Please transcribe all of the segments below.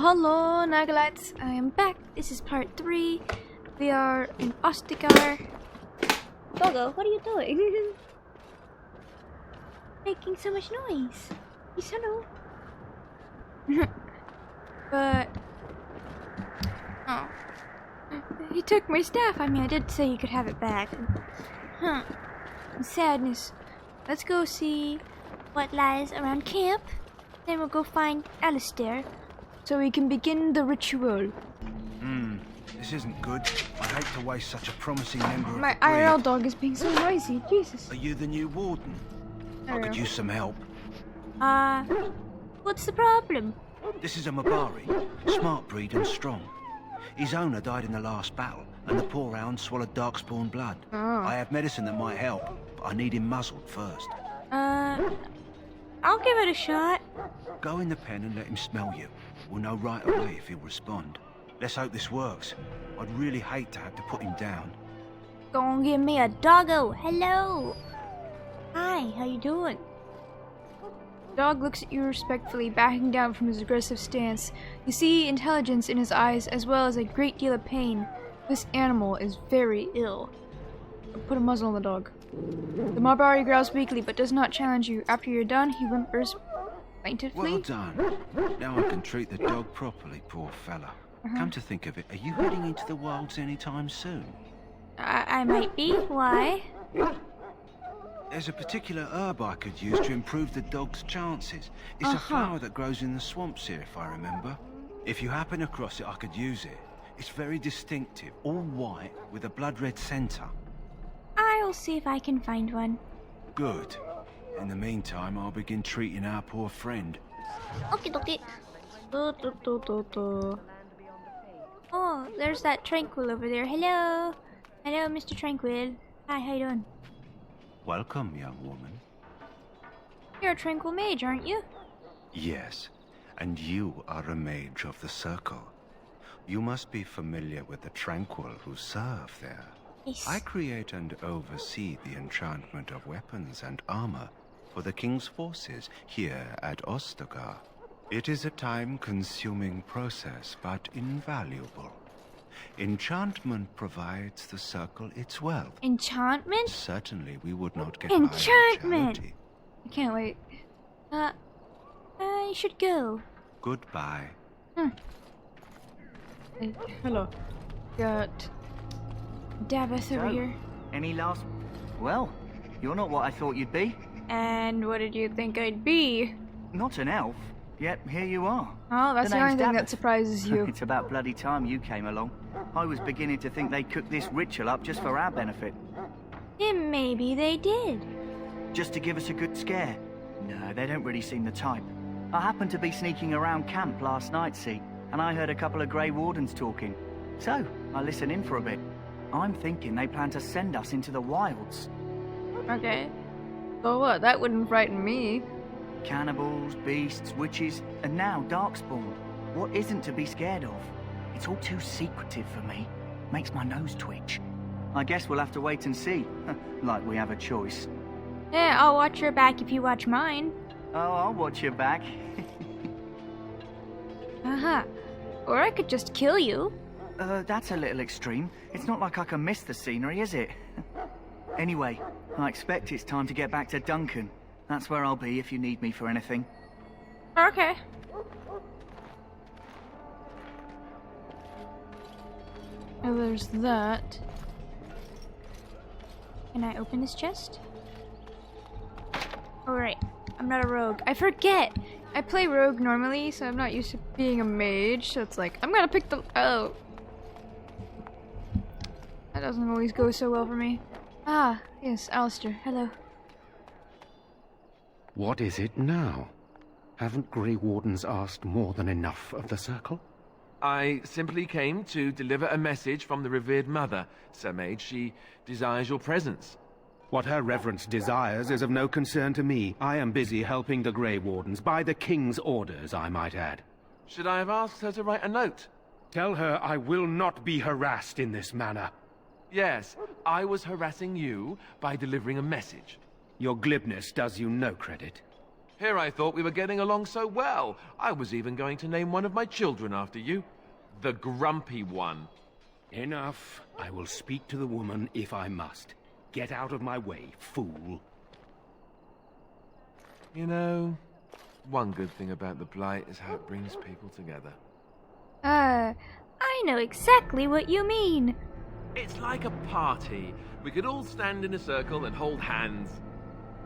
Hello, NagolBOT. I am back. This is part 3. We are in Ostagar. Doggo, what are you doing? Making so much noise. Yes, hello. But oh, he took my staff. I mean, I did say you could have it back. Sadness. Let's go see what lies around camp. Then we'll go find Alistair, so we can begin the ritual. This isn't good. I hate to waste such a promising member of My the breed. IRL dog is being so noisy. Jesus. Are you the new warden? I could use some help. What's the problem? This is a Mabari, smart breed and strong. His owner died in the last battle, and the poor hound swallowed darkspawn blood. I have medicine that might help, but I need him muzzled first. I'll give it a shot. Go in the pen and let him smell you. We'll know right away if he'll respond. Let's hope this works. I'd really hate to have to put him down. Go and give me a doggo. Hello. Hi, how you doing? Dog looks at you respectfully, backing down from his aggressive stance. You see intelligence in his eyes, as well as a great deal of pain. This animal is very ill. Put a muzzle on the dog. The Mabari growls weakly, but does not challenge you. After you're done, he whimpers plaintively. Well done. Now I can treat the dog properly, poor fella. Come to think of it, are you heading into the wilds anytime soon? I might be. Why? There's a particular herb I could use to improve the dog's chances. It's a flower that grows in the swamps here, if I remember. If you happen across it, I could use it. It's very distinctive, all white, with a blood-red centre. I'll see if I can find one. Good. In the meantime, I'll begin treating our poor friend. Okay, okay. Oh, there's that Tranquil over there. Hello. Hello, Mr. Tranquil. Hi, how you doing? Welcome, young woman. You're a Tranquil mage, aren't you? Yes, and you are a mage of the Circle. You must be familiar with the Tranquil who serve there. Yes. I create and oversee the enchantment of weapons and armor for the King's forces here at Ostagar. It is a time-consuming process, but invaluable. Enchantment provides the Circle its wealth. Enchantment? Certainly we would not get Enchantment! by on charity. I can't wait. I should go. Goodbye. Hello. Got Davith over here. Any last... Well, you're not what I thought you'd be. And what did you think I'd be? Not an elf, yet here you are. Oh, that's the only name's thing that Davith. surprises you. It's about bloody time you came along. I was beginning to think they cooked this ritual up just for our benefit. Yeah, maybe they did. Just to give us a good scare. No, they don't really seem the type. I happened to be sneaking around camp last night, see, and I heard a couple of Grey Wardens talking. So, I listened in for a bit. I'm thinking they plan to send us into the wilds. Okay. So what? That wouldn't frighten me. Cannibals, beasts, witches, and now Darkspawn. What isn't to be scared of? It's all too secretive for me. Makes my nose twitch. I guess we'll have to wait and see. Like we have a choice. Yeah, I'll watch your back if you watch mine. Oh, I'll watch your back. Or I could just kill you. That's a little extreme. It's not like I can miss the scenery, is it? Anyway, I expect it's time to get back to Duncan. That's where I'll be if you need me for anything. Okay. Oh, there's that. Can I open this chest? Alright, I'm not a rogue. I forget! I play rogue normally, so I'm not used to being a mage, so it's like, I'm gonna pick the... Oh. That doesn't always go so well for me. Ah, yes, Alistair. Hello. What is it now? Haven't Grey Wardens asked more than enough of the Circle? I simply came to deliver a message from the revered mother, Sir Mage. She desires your presence. What her reverence desires is of no concern to me. I am busy helping the Grey Wardens, by the King's orders, I might add. Should I have asked her to write a note? Tell her I will not be harassed in this manner. Yes, I was harassing you by delivering a message. Your glibness does you no credit. Here I thought we were getting along so well. I was even going to name one of my children after you. The Grumpy One. Enough. I will speak to the woman if I must. Get out of my way, fool. You know, one good thing about the Blight is how it brings people together. I know exactly what you mean. It's like a party. We could all stand in a circle and hold hands.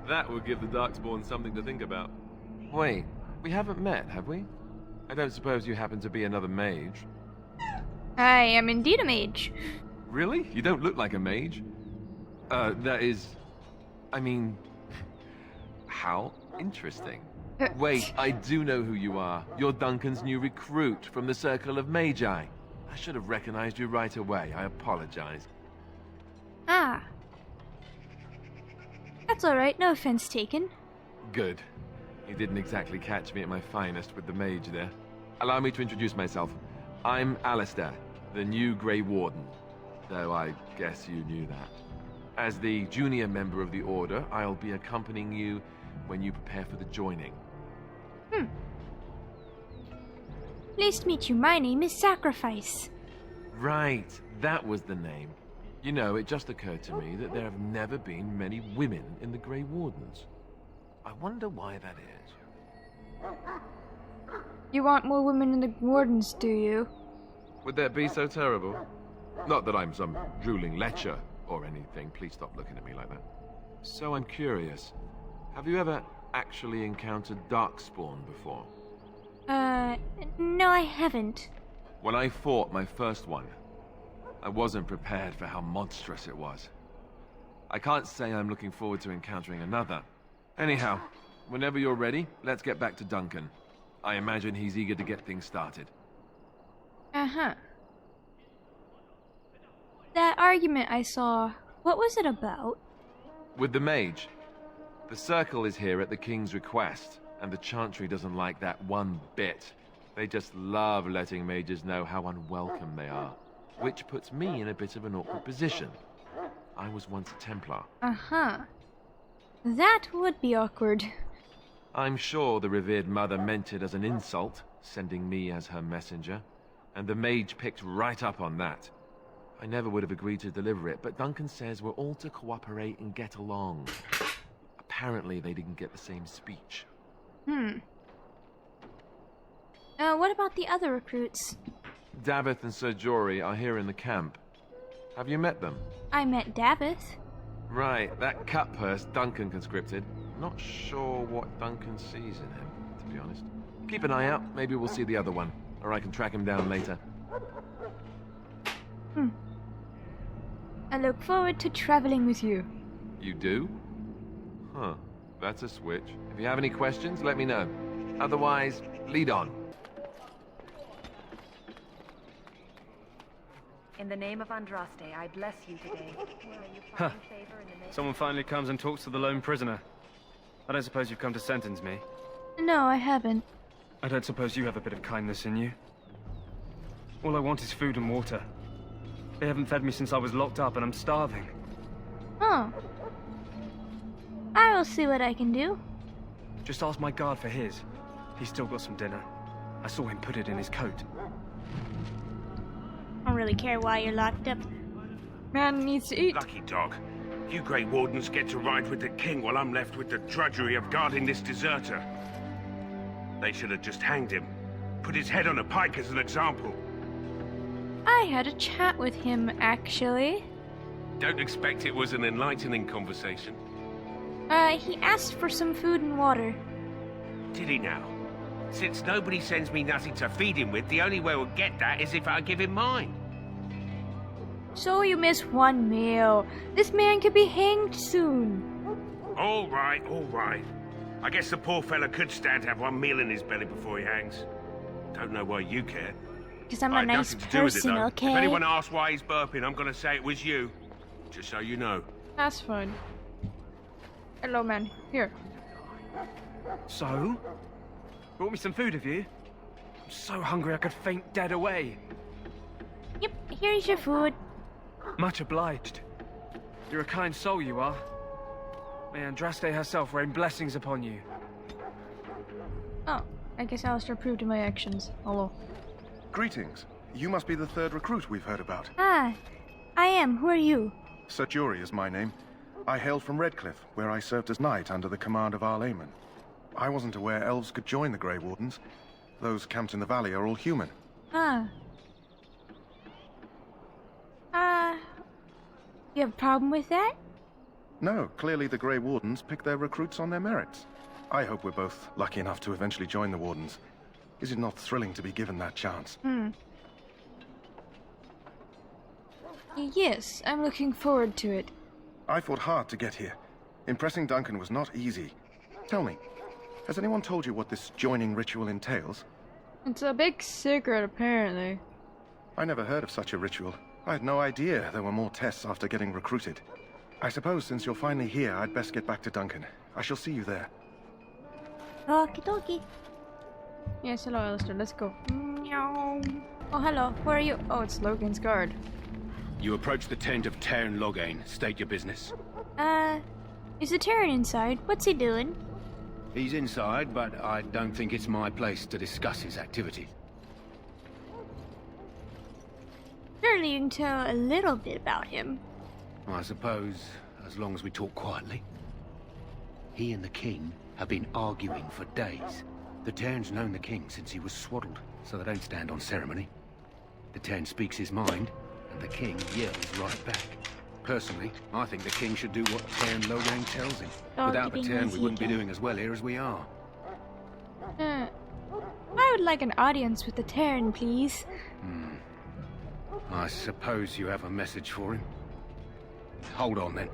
That would give the Darkspawn something to think about. Wait, we haven't met, have we? I don't suppose you happen to be another mage? I am indeed a mage. Really? You don't look like a mage. That is... I mean... How interesting. Wait, I do know who you are. You're Duncan's new recruit from the Circle of Magi. I should have recognized you right away. I apologize. Ah. That's alright, no offense taken. Good. You didn't exactly catch me at my finest with the mage there. Allow me to introduce myself. I'm Alistair, the new Grey Warden. Though I guess you knew that. As the junior member of the Order, I'll be accompanying you when you prepare for the joining. Pleased to meet you. My name is Sacrifice. Right, that was the name. You know, it just occurred to me that there have never been many women in the Grey Wardens. I wonder why that is. You want more women in the Wardens, do you? Would that be so terrible? Not that I'm some drooling lecher or anything. Please stop looking at me like that. So I'm curious. Have you ever actually encountered Darkspawn before? No, I haven't. When I fought my first one, I wasn't prepared for how monstrous it was. I can't say I'm looking forward to encountering another. Anyhow, whenever you're ready, let's get back to Duncan. I imagine he's eager to get things started. Uh-huh. That argument I saw, what was it about? With the mage. The Circle is here at the King's request, and the Chantry doesn't like that one bit. They just love letting mages know how unwelcome they are, which puts me in a bit of an awkward position. I was once a Templar. Uh-huh. That would be awkward. I'm sure the revered mother meant it as an insult, sending me as her messenger, and the mage picked right up on that. I never would have agreed to deliver it, but Duncan says we're all to cooperate and get along. Apparently they didn't get the same speech. What about the other recruits? Davith and Sir Jory are here in the camp. Have you met them? I met Davith. Right, that cutpurse Duncan conscripted. Not sure what Duncan sees in him, to be honest. Keep an eye out, maybe we'll see the other one, or I can track him down later. I look forward to traveling with you. You do? Huh, that's a switch. If you have any questions, let me know. Otherwise, lead on. In the name of Andraste, I bless you today. Huh. Someone finally comes and talks to the lone prisoner. I don't suppose you've come to sentence me. No, I haven't. I don't suppose you have a bit of kindness in you. All I want is food and water. They haven't fed me since I was locked up and I'm starving. Oh. I will see what I can do. Just ask my guard for his. He's still got some dinner. I saw him put it in his coat. I don't really care why you're locked up. Man needs to eat. Lucky dog. You Grey Wardens get to ride with the king while I'm left with the drudgery of guarding this deserter. They should have just hanged him. Put his head on a pike as an example. I had a chat with him, actually. Don't expect it was an enlightening conversation. He asked for some food and water. Did he now? Since nobody sends me nothing to feed him with, the only way we'll get that is if I give him mine. So you miss one meal. This man could be hanged soon. All right, all right. I guess the poor fella could stand to have one meal in his belly before he hangs. Don't know why you care. Because I'm I a had nice nothing to do with it, person, though. okay? If anyone asks why he's burping, I'm gonna say it was you. Just so you know. That's fine. Hello, man. Here. So? Brought me some food, have you? I'm so hungry I could faint dead away. Yep, here's your food. Much obliged. You're a kind soul, you are. May Andraste herself rain blessings upon you. Oh, I guess Alistair approved of my actions. Hello. Greetings. You must be the third recruit we've heard about. Ah, I am. Who are you? Sir Jury is my name. I hail from Redcliffe, where I served as knight under the command of Arl Eamon. I wasn't aware elves could join the Grey Wardens. Those camped in the valley are all human. Ah. You have a problem with that? No, clearly the Grey Wardens pick their recruits on their merits. I hope we're both lucky enough to eventually join the Wardens. Is it not thrilling to be given that chance? Yes, I'm looking forward to it. I fought hard to get here. Impressing Duncan was not easy. Tell me, has anyone told you what this joining ritual entails? It's a big secret, apparently. I never heard of such a ritual. I had no idea there were more tests after getting recruited. I suppose since you're finally here, I'd best get back to Duncan. I shall see you there. Okie dokie. Yes, hello, Alistair. Let's go. Meow. Oh, hello. Where are you? Oh, it's Logan's guard. You approach the tent of Tairn Loghain. State your business. Is the Terran inside? What's he doing? He's inside, but I don't think it's my place to discuss his activity. Surely you can tell a little bit about him. I suppose, as long as we talk quietly. He and the king have been arguing for days. The Tairn's known the king since he was swaddled, so they don't stand on ceremony. The Tairn speaks his mind, and the king yells right back. Personally, I think the king should do what Tairn Loghain tells him. Without the Tairn, we wouldn't be doing as well here as we are. I would like an audience with the Terran, please. I suppose you have a message for him. Hold on, then.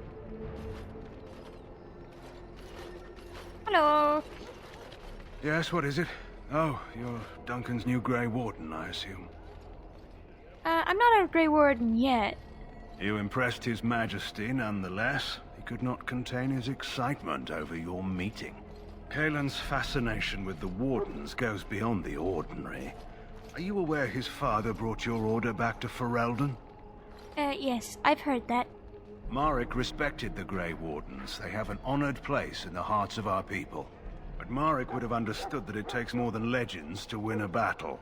Hello. Yes, what is it? Oh, you're Duncan's new Grey Warden, I assume. I'm not a Grey Warden yet. You impressed His Majesty, nonetheless. He could not contain his excitement over your meeting. Kaelin's fascination with the Wardens goes beyond the ordinary. Are you aware his father brought your order back to Ferelden? Yes, I've heard that. Marek respected the Grey Wardens. They have an honored place in the hearts of our people. But Marek would have understood that it takes more than legends to win a battle.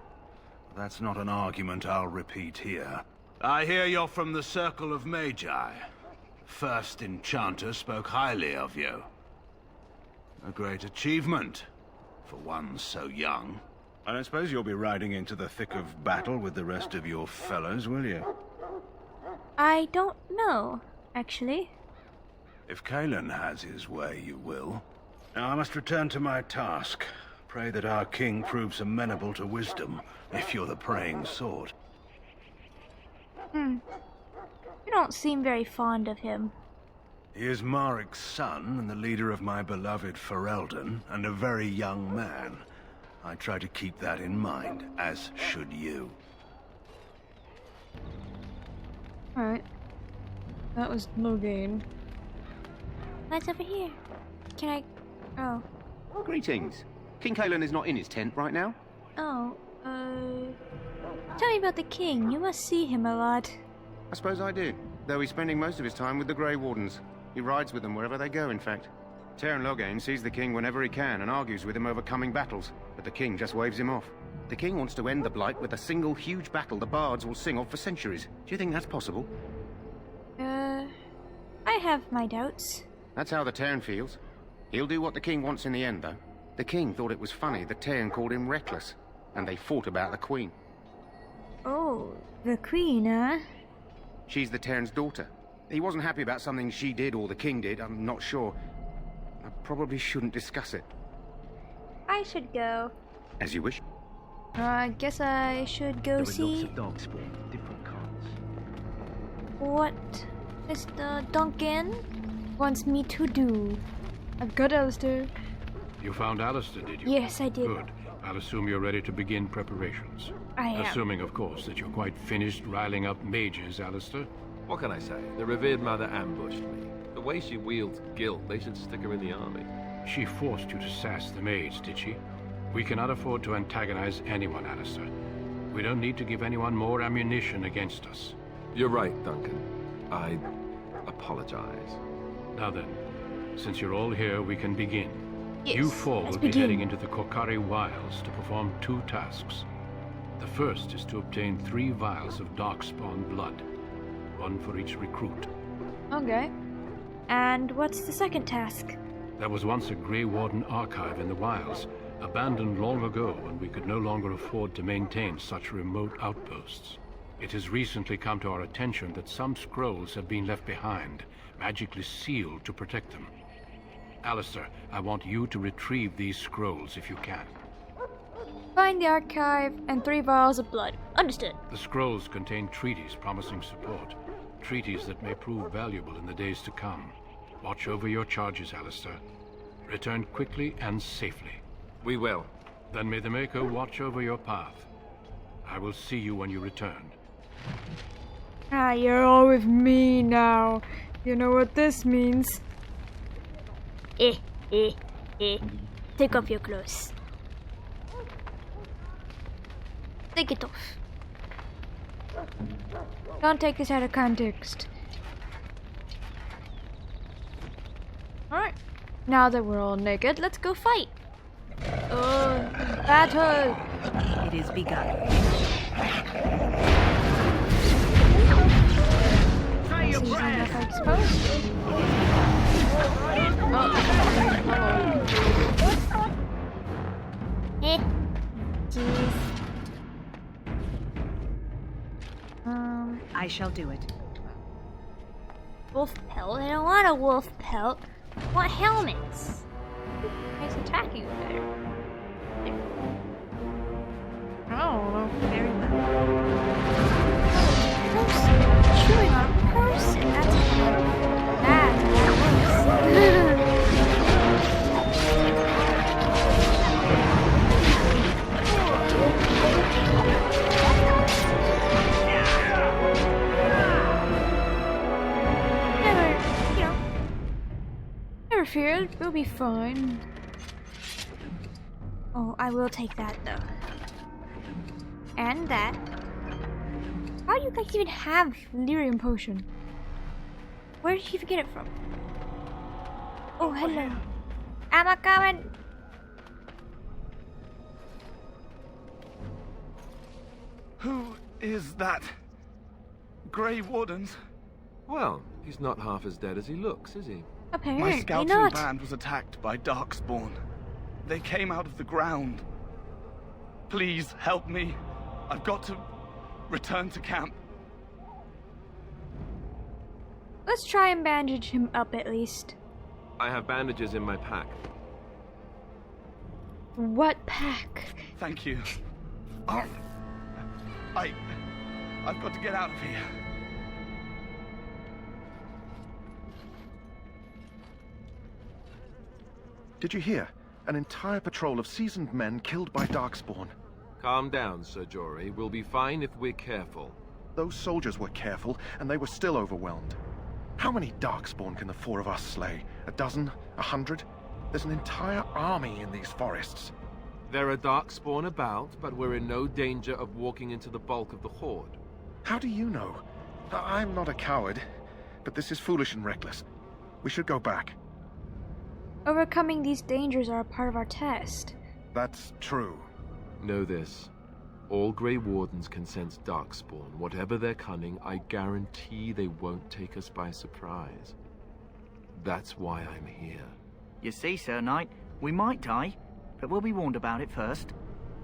That's not an argument I'll repeat here. I hear you're from the Circle of Magi. First Enchanter spoke highly of you. A great achievement, for one so young. I don't suppose you'll be riding into the thick of battle with the rest of your fellows, will you? I don't know, actually. If Kaelin has his way, you will. Now I must return to my task. Pray that our king proves amenable to wisdom, if you're the praying sort. You don't seem very fond of him. He is Marek's son, and the leader of my beloved Ferelden, and a very young man. I try to keep that in mind, as should you. Alright. That was Loghain. What's over here? Can I... Oh. Greetings. King Kaelin is not in his tent right now. Oh, Tell me about the king. You must see him a lot. I suppose I do, though he's spending most of his time with the Grey Wardens. He rides with them wherever they go, in fact. Tairn Loghain sees the king whenever he can and argues with him over coming battles, but the king just waves him off. The king wants to end the Blight with a single huge battle the bards will sing of for centuries. Do you think that's possible? I have my doubts. That's how the Tairn feels. He'll do what the king wants in the end, though. The king thought it was funny the Tairn called him reckless, and they fought about the queen. Oh, the queen, huh? She's the Tairn's daughter. He wasn't happy about something she did or the king did, I'm not sure. I probably shouldn't discuss it. I should go. As you wish. I guess I should go see... Dog spawn, different kinds. What Mr. Duncan wants me to do. I've got Alistair. You found Alistair, did you? Yes, I did. Good. I'll assume you're ready to begin preparations. I am. Assuming, of course, that you're quite finished riling up mages, Alistair. What can I say? The revered mother ambushed me. The way she wields guilt, they should stick her in the army. She forced you to sass the maids, did she? We cannot afford to antagonize anyone, Alistair. We don't need to give anyone more ammunition against us. You're right, Duncan. I apologize. Now then, since you're all here, we can begin. Yes, You four let's will be begin. heading into the Korcari Wilds to perform 2 tasks. The first is to obtain 3 vials of Darkspawn blood, 1 for each recruit. Okay. And what's the second task? There was once a Grey Warden archive in the wilds, abandoned long ago when we could no longer afford to maintain such remote outposts. It has recently come to our attention that some scrolls have been left behind, magically sealed to protect them. Alistair, I want you to retrieve these scrolls if you can. Find the archive and 3 vials of blood. Understood. The scrolls contain treaties promising support, treaties that may prove valuable in the days to come. Watch over your charges, Alistair. Return quickly and safely. We will. Then may the Maker watch over your path. I will see you when you return. Ah, you're all with me now. You know what this means. Take off your clothes. Take it off. Don't take this out of context. Alright. Now that we're all naked, let's go fight. Oh, battle! It is begun. Say your See, prayers! if I exposed. Jeez. I shall do it. Wolf pelt? I don't want a wolf pelt. I want helmets. Nice attacking better. I don't know. Very well. Chewing on a person. That's Never fear, we'll be fine. Oh, I will take that though. And that. How do you guys even have lyrium potion? Where did you even get it from? Oh, hello. I'm a coming. Who is that? Grey Wardens? Well, he's not half as dead as he looks, is he? Apparently My scouting not. band was attacked by Darkspawn. They came out of the ground. Please help me. I've got to return to camp. Let's try and bandage him up at least. I have bandages in my pack. What pack? Thank you. I've got to get out of here. Did you hear? An entire patrol of seasoned men killed by Darkspawn. Calm down, Sir Jory. We'll be fine if we're careful. Those soldiers were careful, and they were still overwhelmed. How many Darkspawn can the 4 of us slay? 12? 100? There's an entire army in these forests. There are Darkspawn about, but we're in no danger of walking into the bulk of the Horde. How do you know? I'm not a coward, but this is foolish and reckless. We should go back. Overcoming these dangers are a part of our test. That's true. Know this. All Grey Wardens can sense Darkspawn. Whatever their cunning, I guarantee they won't take us by surprise. That's why I'm here. You see, Sir Knight, we might die, but we'll be warned about it first.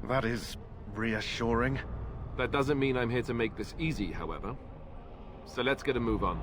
That is reassuring. That doesn't mean I'm here to make this easy, however. So let's get a move on.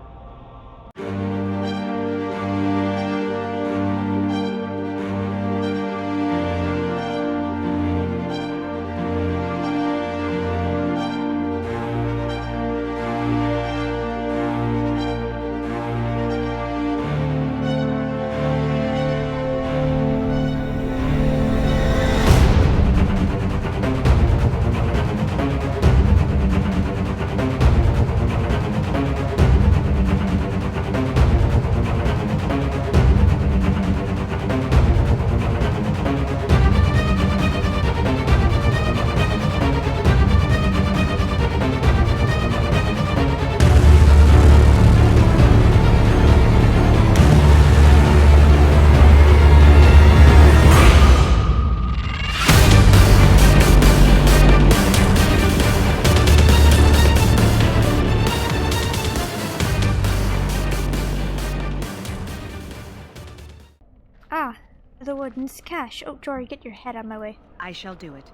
Ah, the warden's cache. Oh, Jory, get your head out of my way. I shall do it.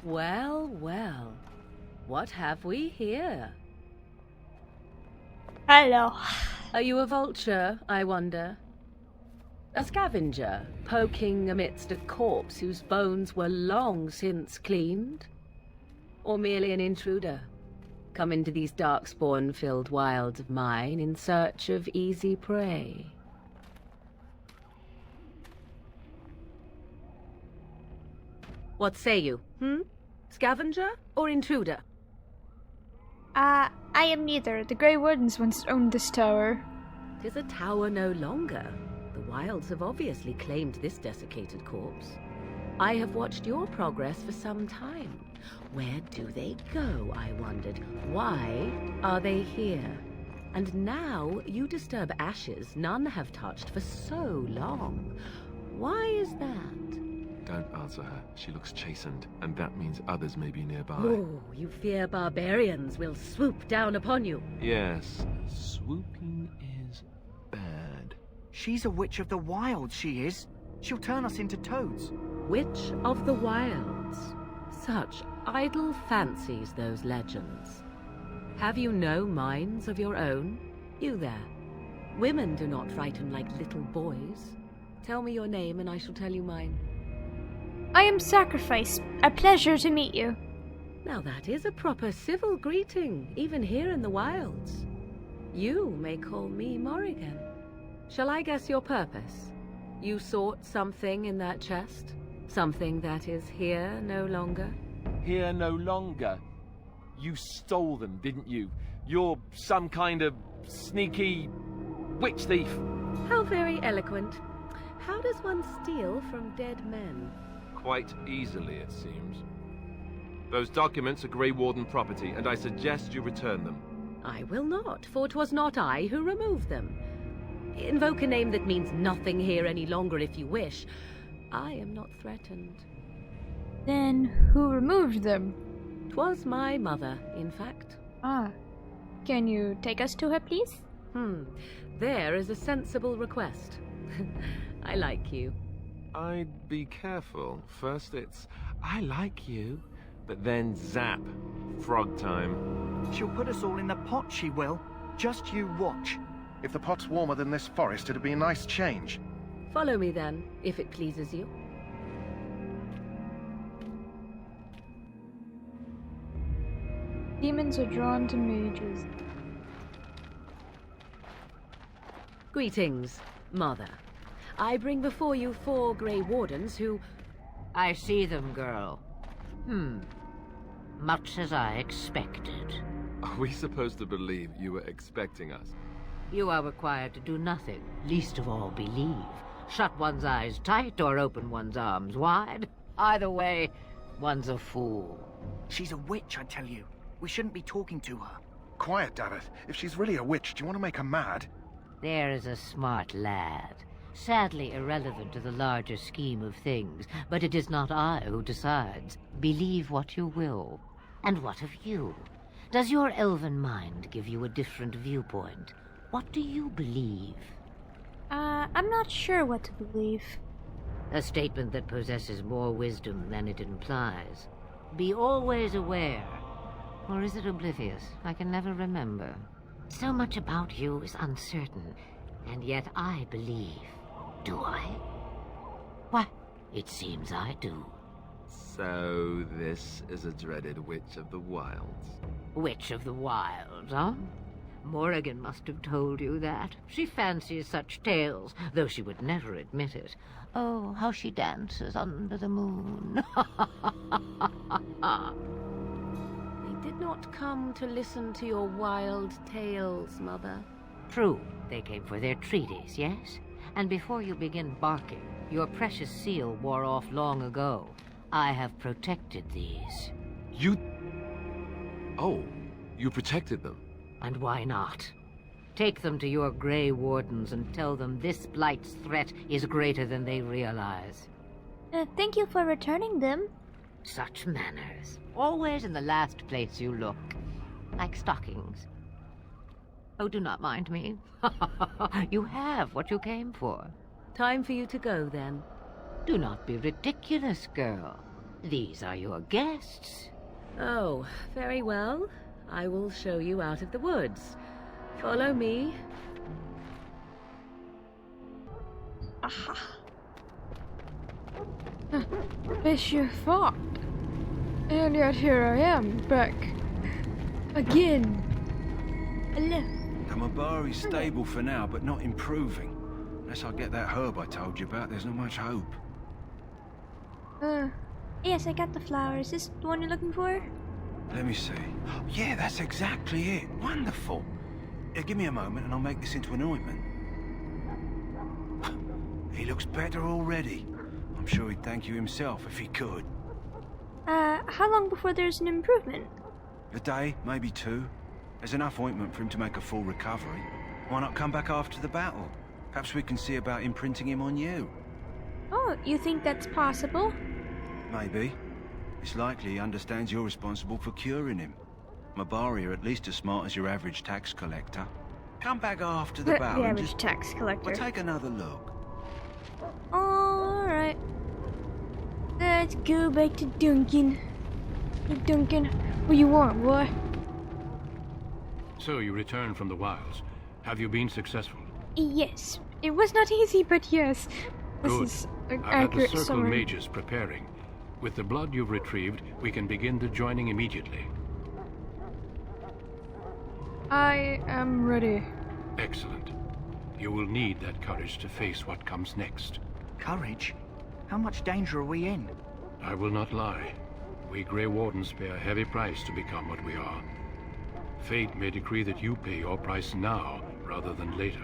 Well, well. What have we here? Hello. Are you a vulture, I wonder? A scavenger, poking amidst a corpse whose bones were long since cleaned? Or merely an intruder, come into these darkspawn-filled wilds of mine in search of easy prey? What say you, Scavenger or intruder? I am neither. The Grey Wardens once owned this tower. 'Tis a tower no longer. The wilds have obviously claimed this desiccated corpse. I have watched your progress for some time. Where do they go, I wondered? Why are they here? And now you disturb ashes none have touched for so long. Why is that? Don't answer her. She looks chastened, and that means others may be nearby. Oh, you fear barbarians will swoop down upon you. Yes, swooping is bad. She's a witch of the wilds, she is. She'll turn us into toads. Witch of the wilds. Such idle fancies, those legends. Have you no minds of your own? You there. Women do not frighten like little boys. Tell me your name and I shall tell you mine. I am Sacrifice. A pleasure to meet you. Now that is a proper civil greeting, even here in the wilds. You may call me Morrigan. Shall I guess your purpose? You sought something in that chest? Something that is here no longer? Here no longer. You stole them, didn't you? You're some kind of sneaky witch thief. How very eloquent. How does one steal from dead men? Quite easily, it seems. Those documents are Grey Warden property, and I suggest you return them. I will not, for 'twas not I who removed them. Invoke a name that means nothing here any longer if you wish. I am not threatened. Then who removed them? 'Twas my mother, in fact. Ah. Can you take us to her, please? There is a sensible request. I like you. I'd be careful. First it's, I like you, but then zap. Frog time. She'll put us all in the pot, she will. Just you watch. If the pot's warmer than this forest, it'd be a nice change. Follow me then, if it pleases you. Demons are drawn to mages. Greetings, Mother. I bring before you 4 Grey Wardens who... I see them, girl. Much as I expected. Are we supposed to believe you were expecting us? You are required to do nothing, least of all believe. Shut one's eyes tight or open one's arms wide. Either way, one's a fool. She's a witch, I tell you. We shouldn't be talking to her. Quiet, Davith. If she's really a witch, do you want to make her mad? There is a smart lad. Sadly irrelevant to the larger scheme of things, but it is not I who decides. Believe what you will. And what of you? Does your elven mind give you a different viewpoint? What do you believe? I'm not sure what to believe. A statement that possesses more wisdom than it implies. Be always aware. Or is it oblivious? I can never remember. So much about you is uncertain, and yet I believe. Do I? Why, it seems I do. So this is a dreaded Witch of the Wilds. Witch of the Wilds, huh? Morrigan must have told you that. She fancies such tales, though she would never admit it. Oh, how she dances under the moon. They did not come to listen to your wild tales, Mother. True, they came for their treaties, yes? And before you begin barking, your precious seal wore off long ago. I have protected these. You... Oh, you protected them? And why not? Take them to your Grey Wardens and tell them this blight's threat is greater than they realize. Thank you for returning them. Such manners. Always in the last place you look. like stockings. Oh, do not mind me. You have what you came for. Time for you to go, then. Do not be ridiculous, girl. These are your guests. Oh, very well. I will show you out of the woods. Follow me. Aha. Monsieur Fogg. And yet here I am, back again. Hello. The Mabari's stable for now, but not improving. Unless I get that herb I told you about, there's not much hope. Yes, I got the flower. Is this the one you're looking for? Let me see. Yeah, that's exactly it. Wonderful. Yeah, give me a moment and I'll make this into an ointment. He looks better already. I'm sure he'd thank you himself if he could. How long before there's an improvement? A day, maybe 2. There's enough ointment for him to make a full recovery. Why not come back after the battle? Perhaps we can see about imprinting him on you. Oh, you think that's possible? Maybe. It's likely he understands you're responsible for curing him. Mabari are at least as smart as your average tax collector. Come back after the battle The and average tax collector. we'll take another look. Alright. Let's go back to Duncan. Hey, Duncan, what you want, boy? So you returned from the wilds. Have you been successful? Yes. It was not easy, but yes. This Good. is an I've had the accurate Circle summary. mages preparing. With the blood you've retrieved, we can begin the joining immediately. I am ready. Excellent. You will need that courage to face what comes next. Courage? How much danger are we in? I will not lie. We Grey Wardens pay a heavy price to become what we are. Fate may decree that you pay your price now, rather than later.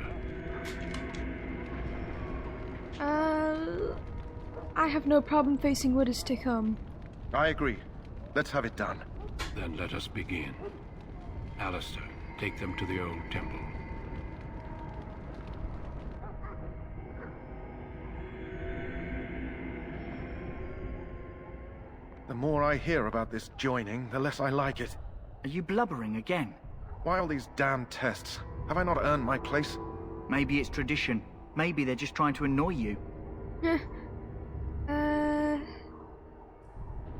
I have no problem facing what is to come. I agree. Let's have it done. Then let us begin. Alistair, take them to the old temple. The more I hear about this joining, the less I like it. Are you blubbering again? Why all these damn tests? Have I not earned my place? Maybe it's tradition. Maybe they're just trying to annoy you.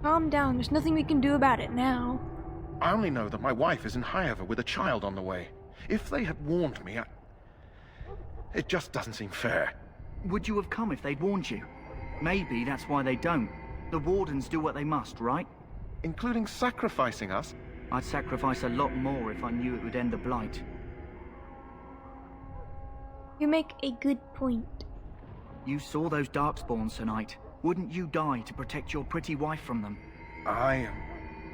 Calm down. There's nothing we can do about it now. I only know that my wife is in Highover with a child on the way. If they had warned me, it just doesn't seem fair. Would you have come if they'd warned you? Maybe that's why they don't. The Wardens do what they must, right? Including sacrificing us? I'd sacrifice a lot more if I knew it would end the Blight. You make a good point. You saw those Darkspawns tonight. Wouldn't you die to protect your pretty wife from them?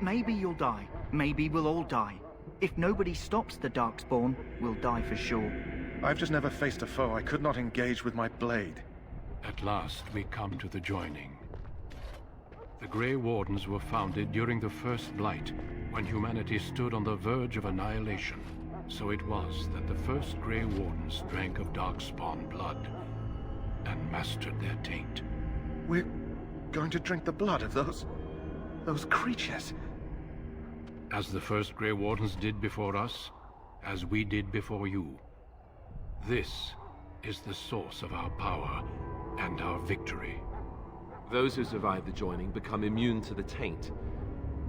Maybe you'll die. Maybe we'll all die. If nobody stops the Darkspawn, we'll die for sure. I've just never faced a foe I could not engage with my blade. At last, we come to the joining. The Grey Wardens were founded during the First Blight, when humanity stood on the verge of annihilation. So it was that the first Grey Wardens drank of Darkspawn blood and mastered their taint. We're going to drink the blood of those creatures. As the first Grey Wardens did before us, as we did before you. This is the source of our power and our victory. Those who survive the joining become immune to the taint.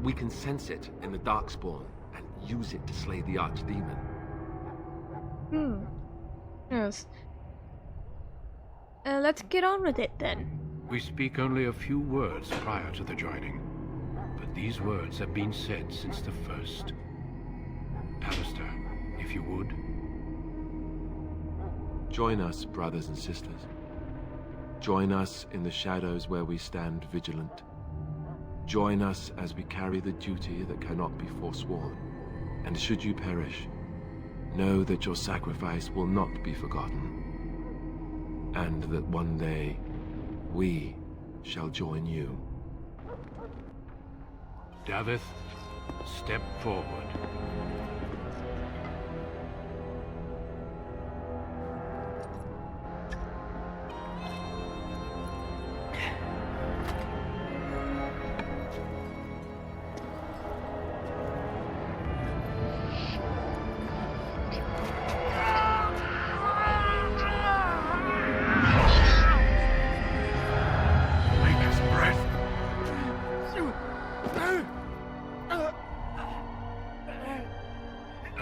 We can sense it in the Darkspawn and use it to slay the Archdemon. Yes. Let's get on with it then. We speak only a few words prior to the joining, but these words have been said since the first. Alistair, if you would. Join us, brothers and sisters. Join us in the shadows where we stand vigilant. Join us as we carry the duty that cannot be forsworn. And should you perish, know that your sacrifice will not be forgotten. And that one day, we shall join you. Davith, step forward.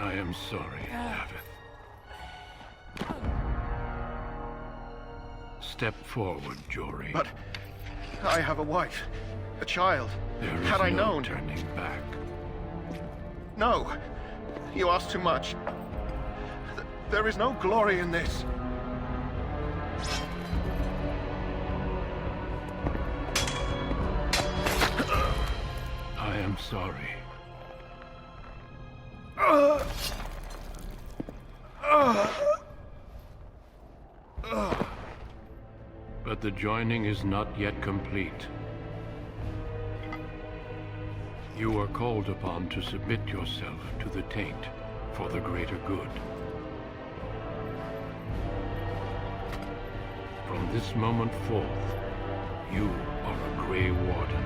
I am sorry, Davith. Step forward, Jory. But I have a wife, a child. There is Had I no known... turning back. No! You ask too much. There is no glory in this. I am sorry. But the joining is not yet complete. You are called upon to submit yourself to the taint for the greater good. From this moment forth, you are a Grey Warden.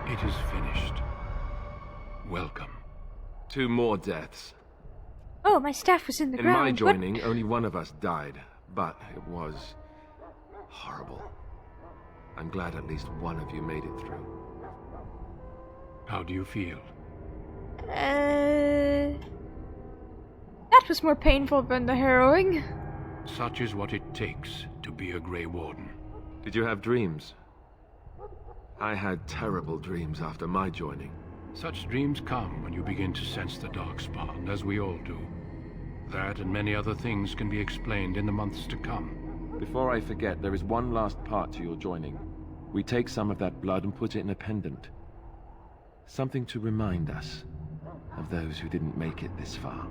It is finished. Welcome. 2 more deaths. Oh, my staff was in the In ground. my What? joining, only one of us died, but it was horrible. I'm glad at least one of you made it through. How do you feel? That was more painful than the harrowing. Such is what it takes to be a Grey Warden. Did you have dreams? I had terrible dreams after my joining. Such dreams come when you begin to sense the Darkspawn, as we all do. That and many other things can be explained in the months to come. Before I forget, there is one last part to your joining. We take some of that blood and put it in a pendant. Something to remind us of those who didn't make it this far.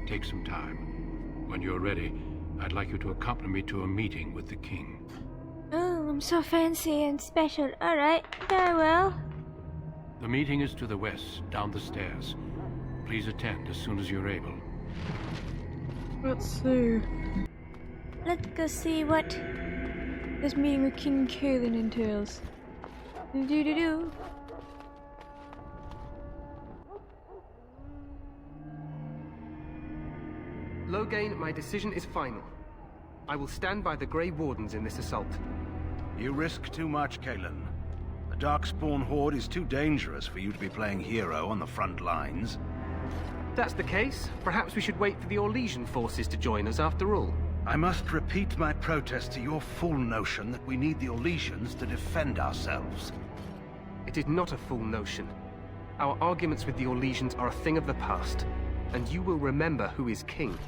Take some time. When you're ready, I'd like you to accompany me to a meeting with the king. Oh, I'm so fancy and special. Alright, very well. The meeting is to the west, down the stairs. Please attend as soon as you're able. Let's see. Let's go see what this meeting with King Kaelin entails. Do-do-do-do. Loghain, my decision is final. I will stand by the Grey Wardens in this assault. You risk too much, Kaelin. The Darkspawn Horde is too dangerous for you to be playing hero on the front lines. If that's the case, perhaps we should wait for the Orlesian forces to join us after all. I must repeat my protest to your fool notion that we need the Orlesians to defend ourselves. It is not a fool notion. Our arguments with the Orlesians are a thing of the past, and you will remember who is king.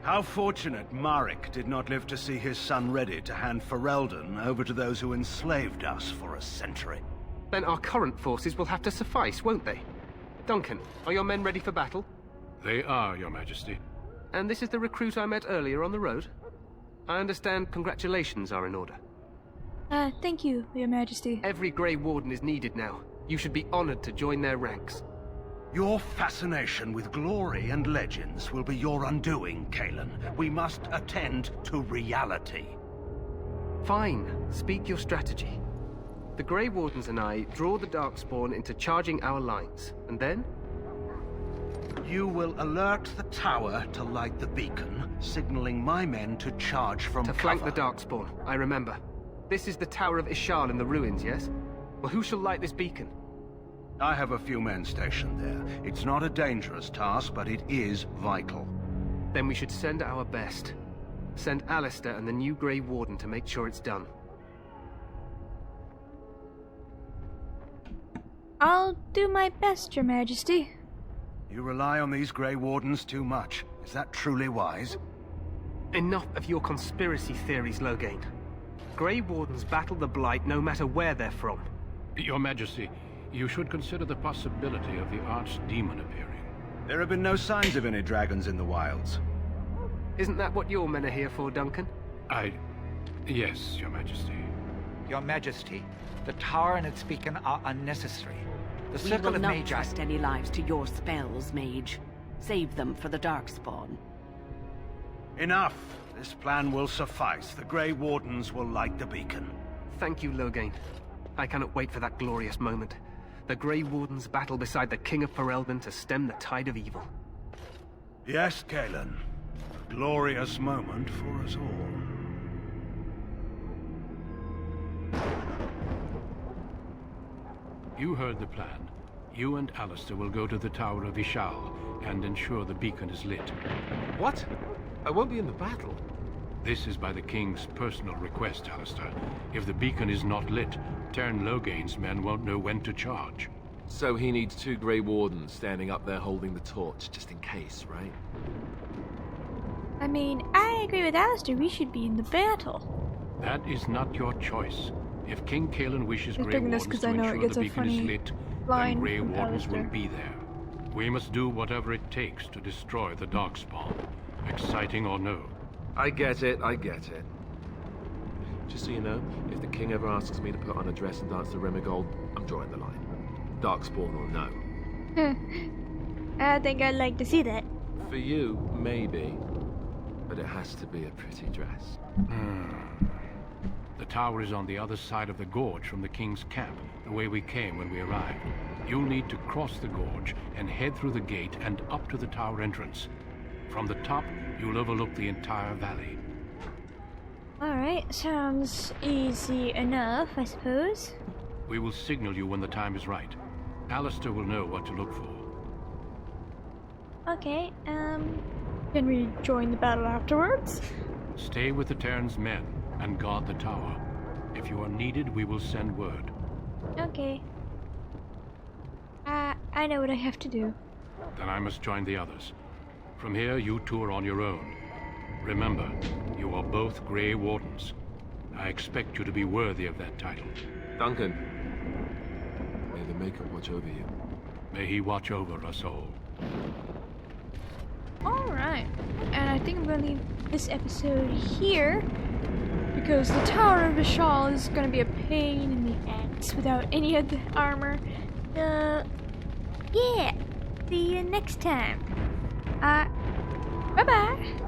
How fortunate Marek did not live to see his son ready to hand Ferelden over to those who enslaved us for a century. Then our current forces will have to suffice, won't they? Duncan, are your men ready for battle? They are, Your Majesty. And this is the recruit I met earlier on the road? I understand congratulations are in order. Thank you, Your Majesty. Every Grey Warden is needed now. You should be honored to join their ranks. Your fascination with glory and legends will be your undoing, Kaelin. We must attend to reality. Fine. Speak your strategy. The Grey Wardens and I draw the Darkspawn into charging our lines, and then? You will alert the tower to light the beacon, signaling my men to charge from cover. To flank the Darkspawn, I remember. This is the Tower of Ishal in the ruins, yes? Well, who shall light this beacon? I have a few men stationed there. It's not a dangerous task, but it is vital. Then we should send our best. Send Alistair and the new Grey Warden to make sure it's done. I'll do my best, Your Majesty. You rely on these Grey Wardens too much. Is that truly wise? Enough of your conspiracy theories, Loghain. Grey Wardens battle the Blight no matter where they're from. Your Majesty, you should consider the possibility of the Archdemon appearing. There have been no signs of any dragons in the wilds. Isn't that what your men are here for, Duncan? Yes, Your Majesty. Your Majesty, the tower and its beacon are unnecessary. The We circle will of not Magi... trust any lives to your spells, Mage. Save them for the Darkspawn. Enough! This plan will suffice. The Grey Wardens will light the beacon. Thank you, Loghain. I cannot wait for that glorious moment. The Grey Wardens battle beside the King of Ferelden to stem the tide of evil. Yes, Kalen. A glorious moment for us all. You heard the plan. You and Alistair will go to the Tower of Ishal and ensure the beacon is lit. What? I won't be in the battle. This is by the King's personal request, Alistair. If the beacon is not lit, Tern Loghain's men won't know when to charge. So he needs 2 Grey Wardens standing up there holding the torch, just in case, right? I mean, I agree with Alistair. We should be in the battle. That is not your choice. If King Kalen wishes Just Grey picking this Wardens 'cause to I know it ensure gets the a beacon is funny lit, then line Grey from Wardens will Alistair. be there. We must do whatever it takes to destroy the Darkspawn, exciting or no. I get it, I get it. Just so you know, if the king ever asks me to put on a dress and dance to Remigold, I'm drawing the line. Darkspawn or no. I think I'd like to see that. For you, maybe. But it has to be a pretty dress. The tower is on the other side of the gorge from the King's camp, the way we came when we arrived. You'll need to cross the gorge and head through the gate and up to the tower entrance. From the top, you'll overlook the entire valley. Alright, sounds easy enough, I suppose. We will signal you when the time is right. Alistair will know what to look for. Okay, can we join the battle afterwards? Stay with the Terran's men and guard the tower. If you are needed, we will send word. Okay. I know what I have to do. Then I must join the others. From here, you two are on your own. Remember, you are both Grey Wardens. I expect you to be worthy of that title. Duncan, may the Maker watch over you. May he watch over us all. Alright, and I think I'm gonna leave this episode here because the Tower of Ishal is gonna be a pain in the ass without any of the armor. Yeah, see you next time. Bye-bye.